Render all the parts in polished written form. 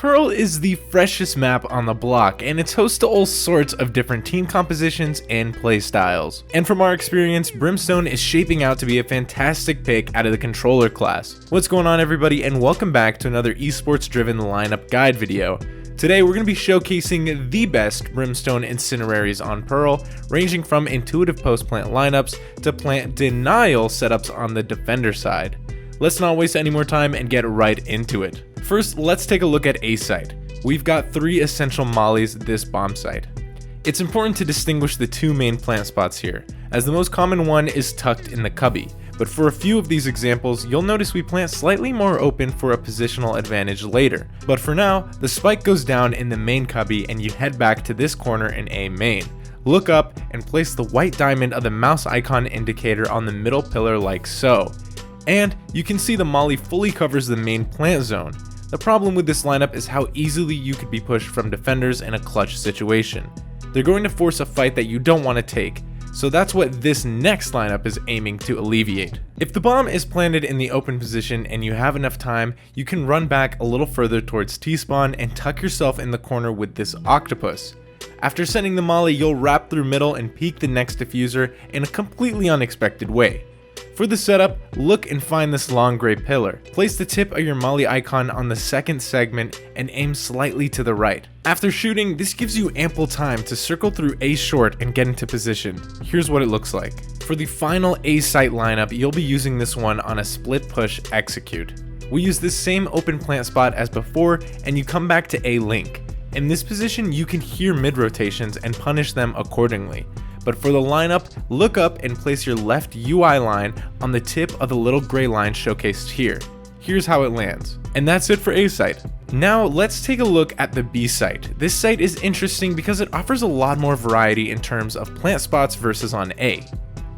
Pearl is the freshest map on the block, and it's host to all sorts of different team compositions and playstyles. And from our experience, Brimstone is shaping out to be a fantastic pick out of the controller class. What's going on, everybody, and welcome back to another esports driven lineup guide video. Today we're going to be showcasing the best Brimstone incinerators on Pearl, ranging from intuitive post-plant lineups to plant denial setups on the defender side. Let's not waste any more time and get right into it. First, let's take a look at A site. We've got 3 essential mollies this bomb site. It's important to distinguish the 2 main plant spots here, as the most common one is tucked in the cubby, but for a few of these examples, you'll notice we plant slightly more open for a positional advantage later. But for now, the spike goes down in the main cubby and you head back to this corner in A main. Look up and place the white diamond of the mouse icon indicator on the middle pillar like so. And you can see the molly fully covers the main plant zone. The problem with this lineup is how easily you could be pushed from defenders in a clutch situation. They're going to force a fight that you don't want to take, so that's what this next lineup is aiming to alleviate. If the bomb is planted in the open position and you have enough time, you can run back a little further towards T-spawn and tuck yourself in the corner with this octopus. After sending the molly, you'll wrap through middle and peek the next diffuser in a completely unexpected way. For the setup, look and find this long gray pillar. Place the tip of your molly icon on the second segment and aim slightly to the right. After shooting, this gives you ample time to circle through A short and get into position. Here's what it looks like. For the final A site lineup, you'll be using this one on a split push execute. We use this same open plant spot as before, and you come back to A link. In this position, you can hear mid rotations and punish them accordingly. But for the lineup, look up and place your left UI line on the tip of the little gray line showcased here. Here's how it lands. And that's it for A site. Now let's take a look at the B site. This site is interesting because it offers a lot more variety in terms of plant spots versus on A.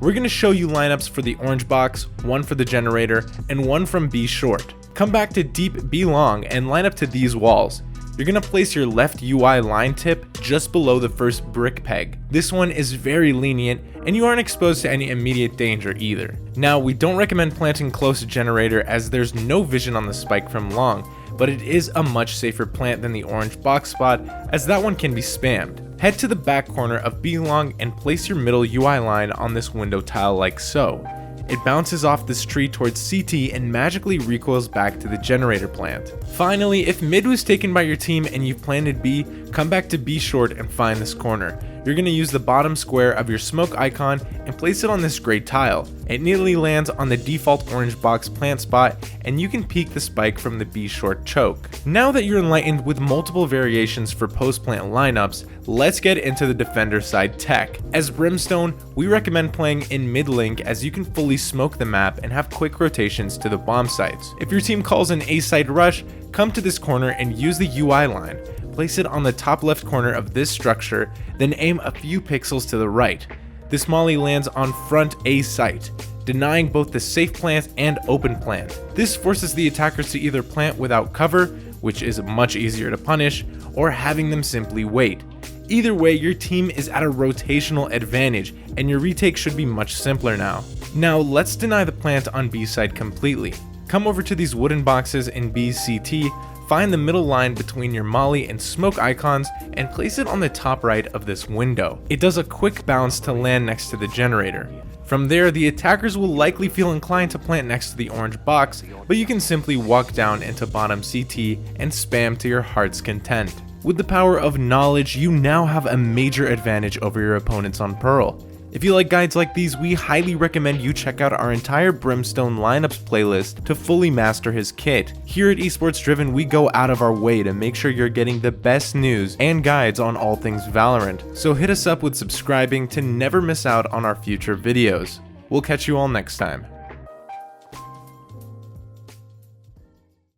We're going to show you lineups for the orange box, one for the generator, and one from B short. Come back to deep B long and line up to these walls. You're going to place your left UI line tip just below the first brick peg. This one is very lenient and you aren't exposed to any immediate danger either. Now, we don't recommend planting close to generator as there's no vision on the spike from long, but it is a much safer plant than the orange box spot as that one can be spammed. Head to the back corner of B long and place your middle UI line on this window tile like so. It bounces off this tree towards CT and magically recoils back to the generator plant. Finally, if mid was taken by your team and you've planted B, come back to B short and find this corner. You're going to use the bottom square of your smoke icon and place it on this gray tile. It neatly lands on the default orange box plant spot and you can peek the spike from the B short choke. Now that you're enlightened with multiple variations for post plant lineups, let's get into the defender side tech. As Brimstone, we recommend playing in mid link as you can fully smoke the map and have quick rotations to the bomb sites. If your team calls an A site rush, come to this corner and use the UI line. Place it on the top left corner of this structure, then aim a few pixels to the right. This molly lands on front A site, denying both the safe plant and open plant. This forces the attackers to either plant without cover, which is much easier to punish, or having them simply wait. Either way, your team is at a rotational advantage, and your retake should be much simpler now. Now let's deny the plant on B side completely. Come over to these wooden boxes in B CT, find the middle line between your molly and smoke icons and place it on the top right of this window. It does a quick bounce to land next to the generator. From there, the attackers will likely feel inclined to plant next to the orange box, but you can simply walk down into bottom CT and spam to your heart's content. With the power of knowledge, you now have a major advantage over your opponents on Pearl. If you like guides like these, we highly recommend you check out our entire Brimstone Lineups playlist to fully master his kit. Here at Esports Driven, we go out of our way to make sure you're getting the best news and guides on all things Valorant, so hit us up with subscribing to never miss out on our future videos. We'll catch you all next time.